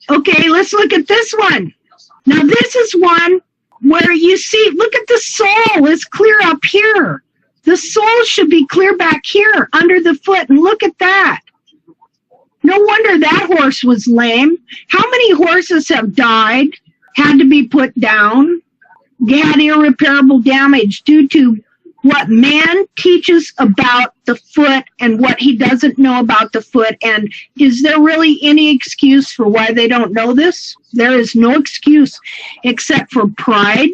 Okay, let's look at this one. Now this is one where you see, look at the sole, it's clear up here. The sole should be clear back here under the foot, and look at that. No wonder that horse was lame. How many horses have died, had to be put down, had irreparable damage due to what man teaches about the foot and what he doesn't know about the foot? And is there really any excuse for why they don't know this? There is no excuse except for pride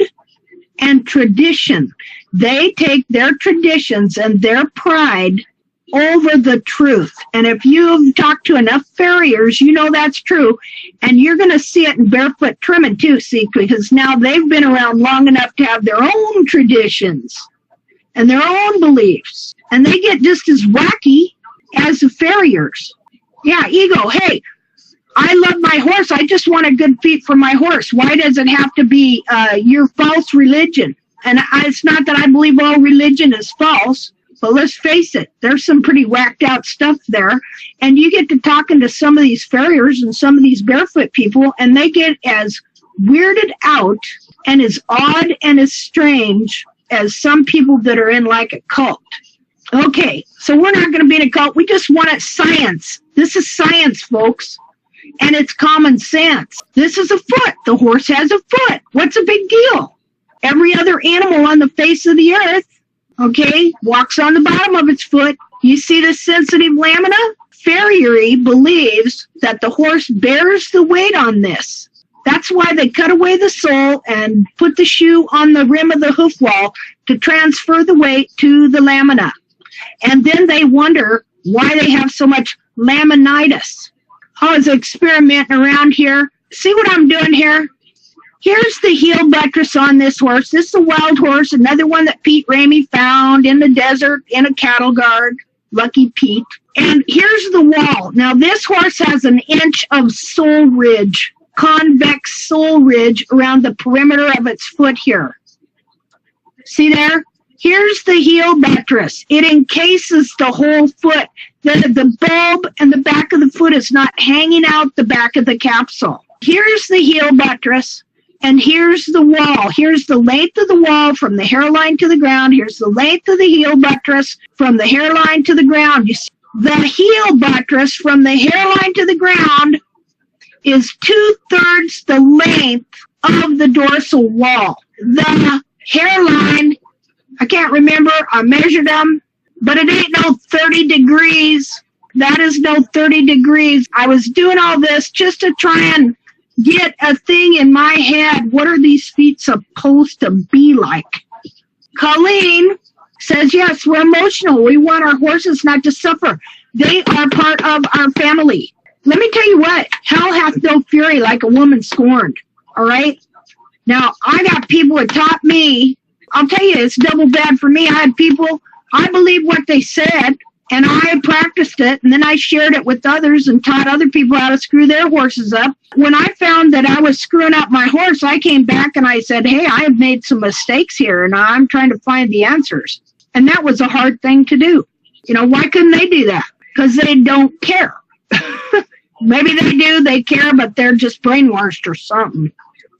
and tradition. They take their traditions and their pride over the truth. And if you've talked to enough farriers, you know that's true. And you're going to see it in barefoot trimming too, see, because now they've been around long enough to have their own traditions and their own beliefs. And they get just as wacky as the farriers. Yeah, ego. Hey, I love my horse. I just want a good feet for my horse. Why does it have to be your false religion? And it's not that I believe all religion is false, but let's face it, there's some pretty whacked out stuff there. And you get to talking to some of these farriers and some of these barefoot people, and they get as weirded out and as odd and as strange as some people that are in like a cult. Okay, so we're not going to be in a cult. We just want it science. This is science, folks. And it's common sense. This is a foot. The horse has a foot. What's a big deal? Every other animal on the face of the earth, okay, walks on the bottom of its foot. You see the sensitive lamina? Farriery believes that the horse bears the weight on this. That's why they cut away the sole and put the shoe on the rim of the hoof wall to transfer the weight to the lamina. And then they wonder why they have so much laminitis. I was experimenting around here. See what I'm doing here? Here's the heel buttress on this horse. This is a wild horse, another one that Pete Ramey found in the desert in a cattle guard. Lucky Pete. And here's the wall. Now this horse has an inch of sole ridge, convex sole ridge around the perimeter of its foot here. See there? Here's the heel buttress. It encases the whole foot. The bulb and the back of the foot is not hanging out the back of the capsule. Here's the heel buttress, and here's the wall. Here's the length of the wall from the hairline to the ground. Here's the length of the heel buttress from the hairline to the ground. You see, the heel buttress from the hairline to the ground is 2/3 the length of the dorsal wall. The hairline, I can't remember, I measured them, but it ain't no 30 degrees. That is no 30 degrees. I was doing all this just to try and get a thing in my head. What are these feet supposed to be like? Colleen says, yes, we're emotional. We want our horses not to suffer. They are part of our family. Let me tell you what, hell hath no fury like a woman scorned. All right? Now, I got people that taught me. I'll tell you, it's double bad for me. I had people, I believed what they said, and I practiced it, and then I shared it with others and taught other people how to screw their horses up. When I found that I was screwing up my horse, I came back and I said, hey, I have made some mistakes here, and I'm trying to find the answers. And that was a hard thing to do. You know, why couldn't they do that? Because they don't care. Maybe they do, they care, but they're just brainwashed or something.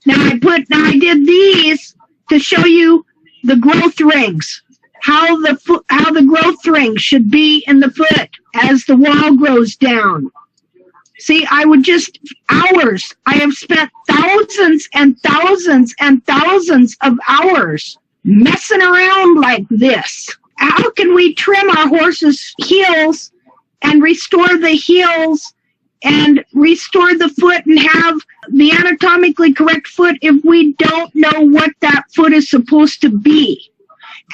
Now I did these to show you the growth rings, how the growth rings should be in the foot as the wall grows down. See, I would just hours. I have spent thousands and thousands and thousands of hours messing around like this. How can we trim our horses' heels and restore the heels and restore the foot and have the anatomically correct foot if we don't know what that foot is supposed to be?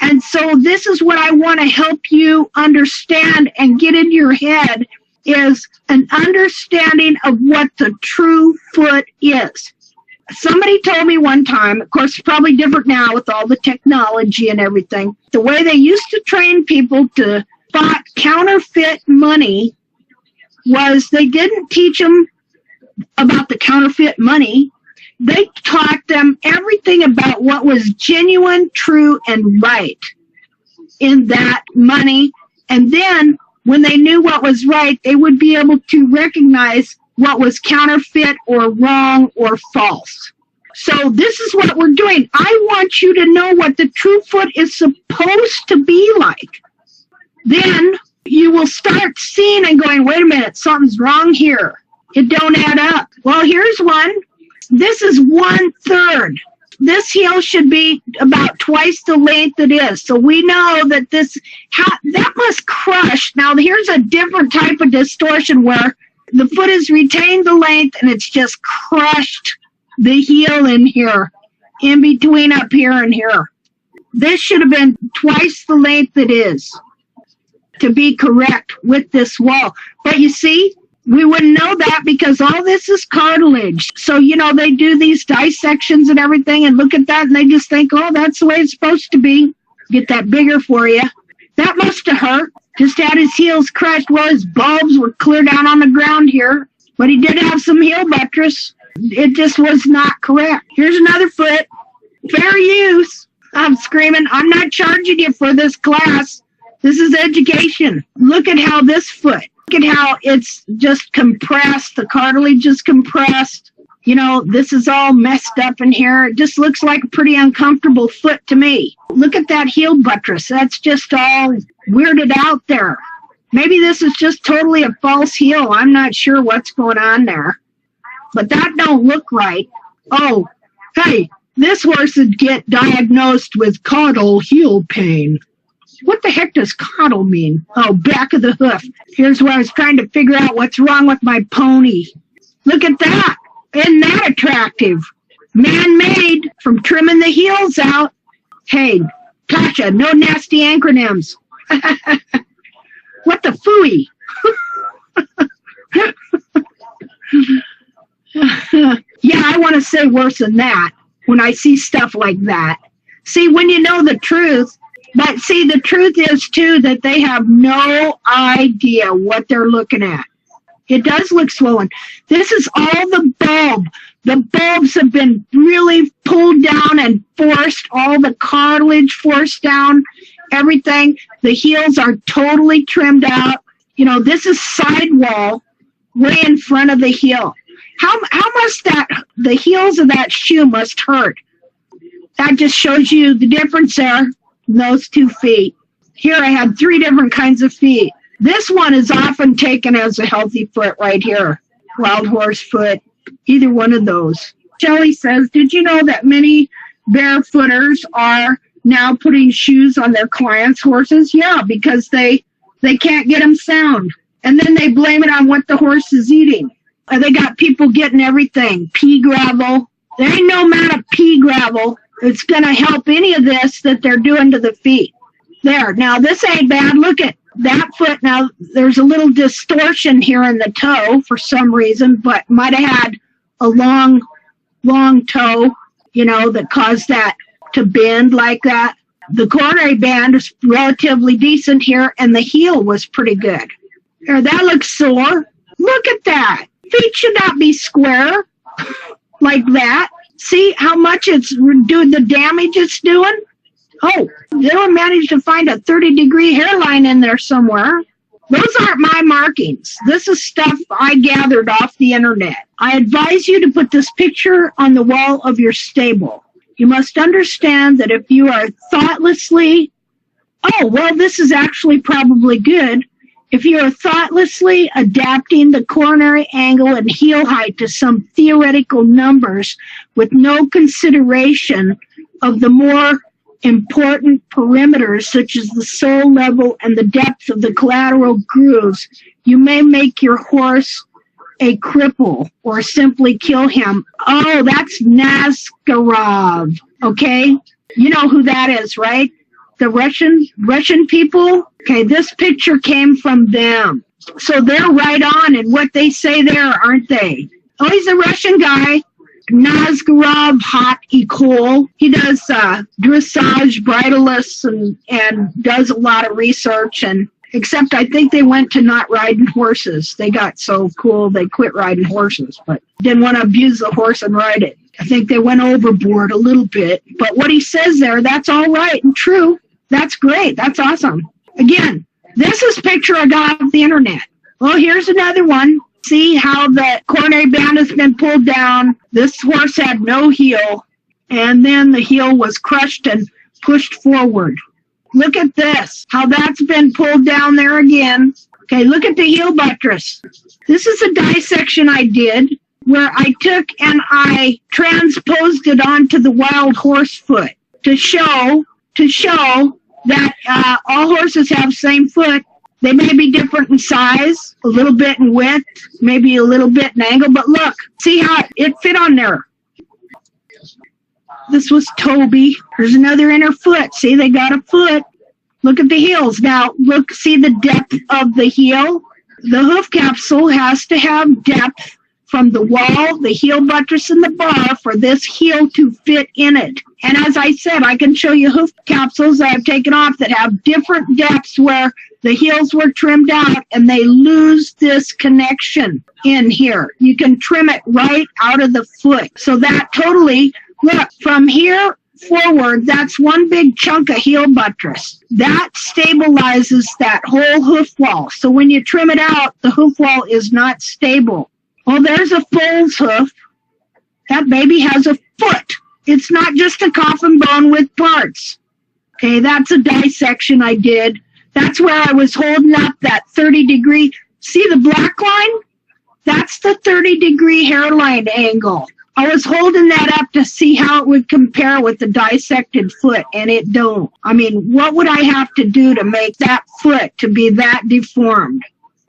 And so this is what I want to help you understand and get in your head, is an understanding of what the true foot is. Somebody told me one time, of course, it's probably different now with all the technology and everything, the way they used to train people to spot counterfeit money was they didn't teach them about the counterfeit money. They taught them everything about what was genuine, true, and right in that money. And then when they knew what was right, they would be able to recognize what was counterfeit or wrong or false. So this is what we're doing. I want you to know what the true foot is supposed to be like. Then you will start seeing and going, wait a minute, something's wrong here. It don't add up. Well, here's one. This is 1/3. This heel should be about twice the length it is. So we know that that was crushed. Now here's a different type of distortion where the foot has retained the length and it's just crushed the heel in here, in between up here and here. This should have been twice the length it is to be correct with this wall. But you see, we wouldn't know that because all this is cartilage. So, they do these dissections and everything and look at that and they just think, oh, that's the way it's supposed to be. Get that bigger for you. That must have hurt. Just had his heels crushed. Well, his bulbs were clear down on the ground here. But he did have some heel buttress. It just was not correct. Here's another foot. Fair use. I'm screaming, I'm not charging you for this class. This is education. Look at how this foot. Look at how it's just compressed. The cartilage is compressed. This is all messed up in here. It just looks like a pretty uncomfortable foot to me. Look at that heel buttress. That's just all weirded out there. Maybe this is just totally a false heel. I'm not sure what's going on there. But that don't look right. Oh, hey, this horse would get diagnosed with caudal heel pain. What the heck does caudal mean? Oh, back of the hoof. Here's where I was trying to figure out what's wrong with my pony. Look at that. Isn't that attractive? Man-made from trimming the heels out. Hey, Tasha, no nasty acronyms. What the phooey? Yeah, I want to say worse than that when I see stuff like that. See, when you know the truth, but see, the truth is, too, that they have no idea what they're looking at. It does look swollen. This is all the bulb. The bulbs have been really pulled down and forced, all the cartilage forced down, everything. The heels are totally trimmed out. This is sidewall way in front of the heel. How must the heels of that shoe must hurt? That just shows you the difference there. Those 2 feet. Here I had 3 different kinds of feet. This one is often taken as a healthy foot right here. Wild horse foot, either one of those. Shelley says, did you know that many barefooters are now putting shoes on their clients' horses? Yeah, because they can't get them sound. And then they blame it on what the horse is eating. They got people getting everything. Pea gravel. There ain't no amount of pea gravel it's going to help any of this that they're doing to the feet. There. Now, this ain't bad. Look at that foot. Now, there's a little distortion here in the toe for some reason, but might have had a long toe, that caused that to bend like that. The coronary band is relatively decent here, and the heel was pretty good. There, that looks sore. Look at that. Feet should not be square like that. See how much it's doing, the damage it's doing? Oh, they don't manage to find a 30-degree hairline in there somewhere. Those aren't my markings. This is stuff I gathered off the internet. I advise you to put this picture on the wall of your stable. You must understand that if you are thoughtlessly, this is actually probably good. If you are thoughtlessly adapting the coronary angle and heel height to some theoretical numbers with no consideration of the more important perimeters such as the sole level and the depth of the collateral grooves, you may make your horse a cripple or simply kill him. Oh, that's Nazarov, okay? You know who that is, right? The Russian people? Okay, this picture came from them. So they're right on in what they say there, aren't they? Oh, he's a Russian guy. Nazarov Hot Ecole. He does dressage, bridleless, and does a lot of research. And except I think they went to not riding horses. They got so cool they quit riding horses, but didn't want to abuse the horse and ride it. I think they went overboard a little bit. But what he says there, that's all right and true. That's great. That's awesome. Again, this is a picture I got off the internet. Well, here's another one. See how the coronary band has been pulled down. This horse had no heel, and then the heel was crushed and pushed forward. Look at this, how that's been pulled down there again. Okay, look at the heel buttress. This is a dissection I did where I took and I transposed it onto the wild horse foot to show that all horses have the same foot. They may be different in size, a little bit in width, maybe a little bit in angle, but look, see how it fit on there. This was Toby. There's another inner foot. See, they got a foot. Look at the heels. Now, look, see the depth of the heel? The hoof capsule has to have depth from the wall, the heel buttress, and the bar for this heel to fit in it. And as I said, I can show you hoof capsules that I've taken off that have different depths where the heels were trimmed out and they lose this connection in here. You can trim it right out of the foot. So that totally, look, from here forward, that's one big chunk of heel buttress. That stabilizes that whole hoof wall. So when you trim it out, the hoof wall is not stable. Well, there's a foal's hoof. That baby has a foot. It's not just a coffin bone with parts. Okay, that's a dissection I did. That's where I was holding up that 30-degree. See the black line? That's the 30-degree hairline angle. I was holding that up to see how it would compare with the dissected foot, and it don't. I mean, what would I have to do to make that foot to be that deformed?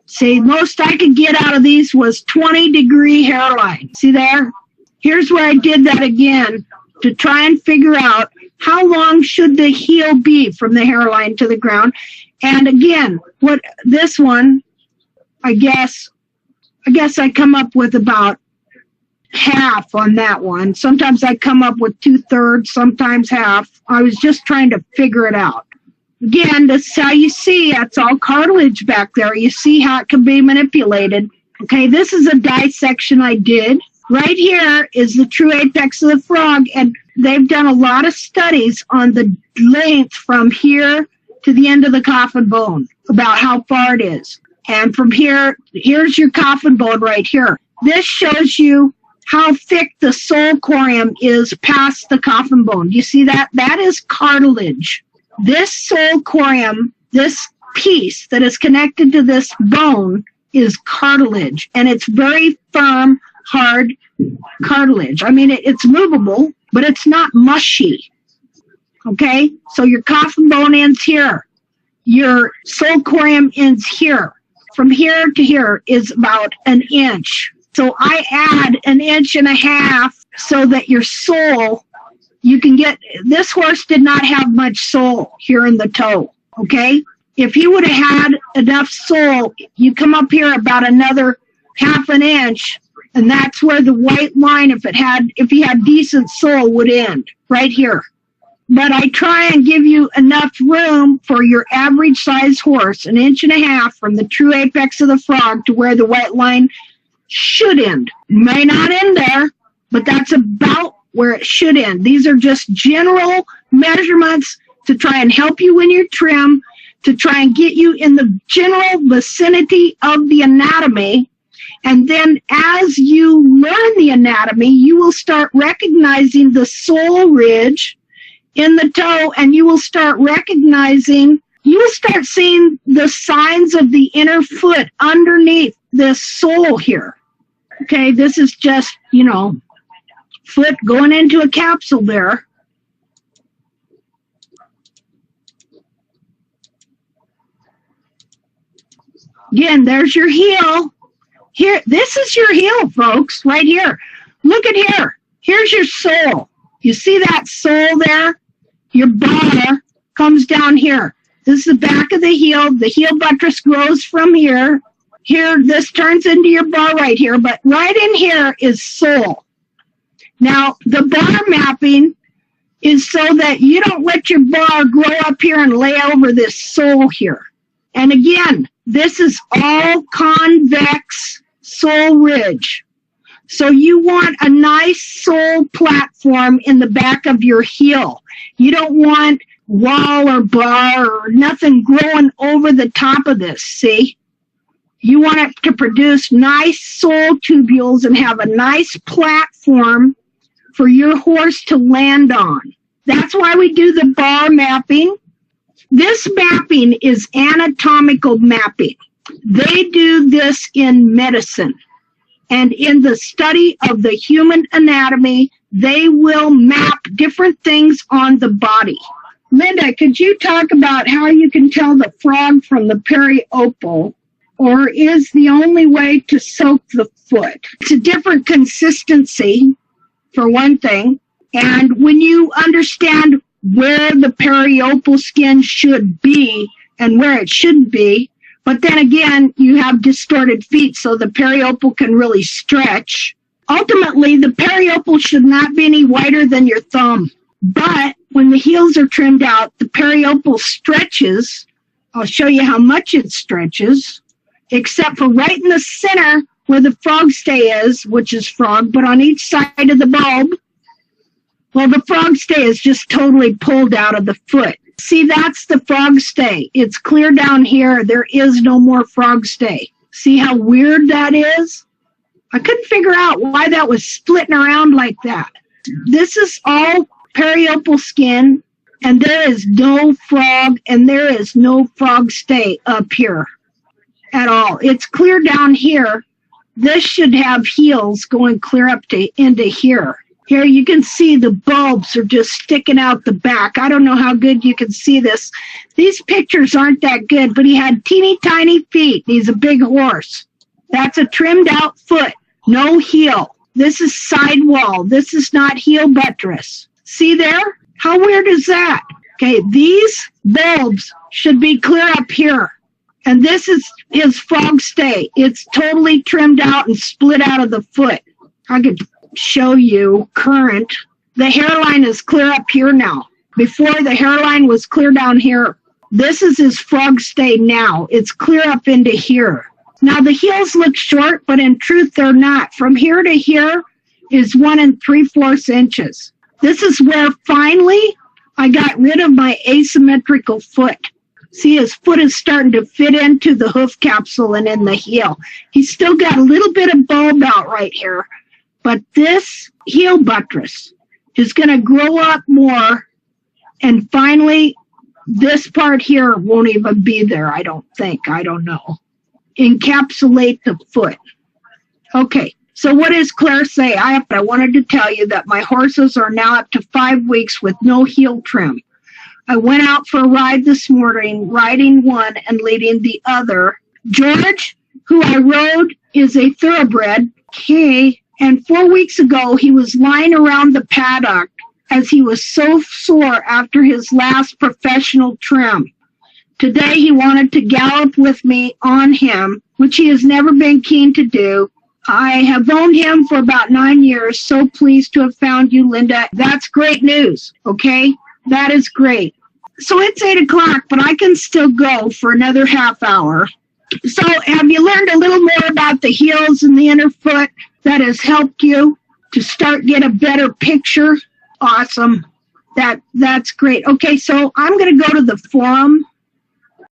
See, most I could get out of these was 20-degree hairline. See there? Here's where I did that again to try and figure out how long should the heel be from the hairline to the ground. And again, what this one, I guess I come up with about half on that one. Sometimes I come up with 2/3, sometimes half. I was just trying to figure it out. Again, this is how you see it's all cartilage back there. You see how it can be manipulated. Okay, this is a dissection I did. Right here is the true apex of the frog, and they've done a lot of studies on the length from here to the end of the coffin bone, about how far it is. And from here, here's your coffin bone right here. This shows you how thick the sole corium is past the coffin bone. You see that? That is cartilage. This sole corium, this piece that is connected to this bone, is cartilage, and it's very firm, hard cartilage. I mean, it's movable, but it's not mushy. Okay? So your coffin bone ends here. Your sole corium ends here. From here to here is about an inch. So I add an inch and a half so that your sole, you can get, this horse did not have much sole here in the toe, okay? If he would have had enough sole, you come up here about another half an inch, and that's where the white line, if he had decent sole, would end, right here. But I try and give you enough room for your average size horse, an inch and a half from the true apex of the frog to where the white line should end. May not end there, but that's about where it should end. These are just general measurements to try and help you when you trim, to try and get you in the general vicinity of the anatomy. And then as you learn the anatomy, you will start recognizing the sole ridge in the toe, and you will start seeing the signs of the inner foot underneath this sole here. Okay, this is just, foot going into a capsule there. Again, there's your heel. Here, this is your heel, folks, right here. Look at here. Here's your sole. You see that sole there? Your bar comes down here. This is the back of the heel. The heel buttress grows from here. Here, this turns into your bar right here, but right in here is sole. Now, the bar mapping is so that you don't let your bar grow up here and lay over this sole here. And again, this is all convex sole ridge. So you want a nice sole platform in the back of your heel. You don't want wall or bar or nothing growing over the top of this, see? You want it to produce nice sole tubules and have a nice platform for your horse to land on. That's why we do the bar mapping. This mapping is anatomical mapping. They do this in medicine. And in the study of the human anatomy, they will map different things on the body. Linda, could you talk about how you can tell the frog from the periopal, or is the only way to soak the foot? It's a different consistency, for one thing. And when you understand where the periopal skin should be and where it shouldn't be, but then again, you have distorted feet, so the periopal can really stretch. Ultimately, the periopal should not be any wider than your thumb. But when the heels are trimmed out, the periopal stretches. I'll show you how much it stretches, except for right in the center where the frog stay is, which is frog, but on each side of the bulb, well, the frog stay is just totally pulled out of the foot. See, that's the frog stay. It's clear down here. There is no more frog stay. See how weird that is? I couldn't figure out why that was splitting around like that. This is all periopal skin, and there is no frog, and there is no frog stay up here at all. It's clear down here. This should have heels going clear up to into here. Here you can see the bulbs are just sticking out the back. I don't know how good you can see this. These pictures aren't that good, but he had teeny tiny feet. He's a big horse. That's a trimmed out foot, no heel. This is sidewall. This is not heel buttress. See there? How weird is that? Okay, these bulbs should be clear up here. And this is his frog stay. It's totally trimmed out and split out of the foot. I could show you current. The hairline is clear up here now. Before, the hairline was clear down here. This is his frog stay now. It's clear up into here. Now the heels look short, but in truth they're not. From here to here is 1 3/4 inches. This is where finally I got rid of my asymmetrical foot. See, his foot is starting to fit into the hoof capsule and in the heel. He's still got a little bit of bulb out right here. But this heel buttress is going to grow up more, and finally, this part here won't even be there, I don't think. I don't know. Encapsulate the foot. Okay, so what does Claire say? I wanted to tell you that my horses are now up to 5 weeks with no heel trim. I went out for a ride this morning, riding one and leading the other. George, who I rode, is a thoroughbred. Okay. And 4 weeks ago, he was lying around the paddock as he was so sore after his last professional trim. Today, he wanted to gallop with me on him, which he has never been keen to do. I have owned him for about 9 years. So pleased to have found you, Linda. That's great news, okay? That is great. So it's 8 o'clock, but I can still go for another half hour. So have you learned a little more about the heels and the inner foot? That has helped you to get a better picture? Awesome. That's great. Okay, so I'm going to go to the forum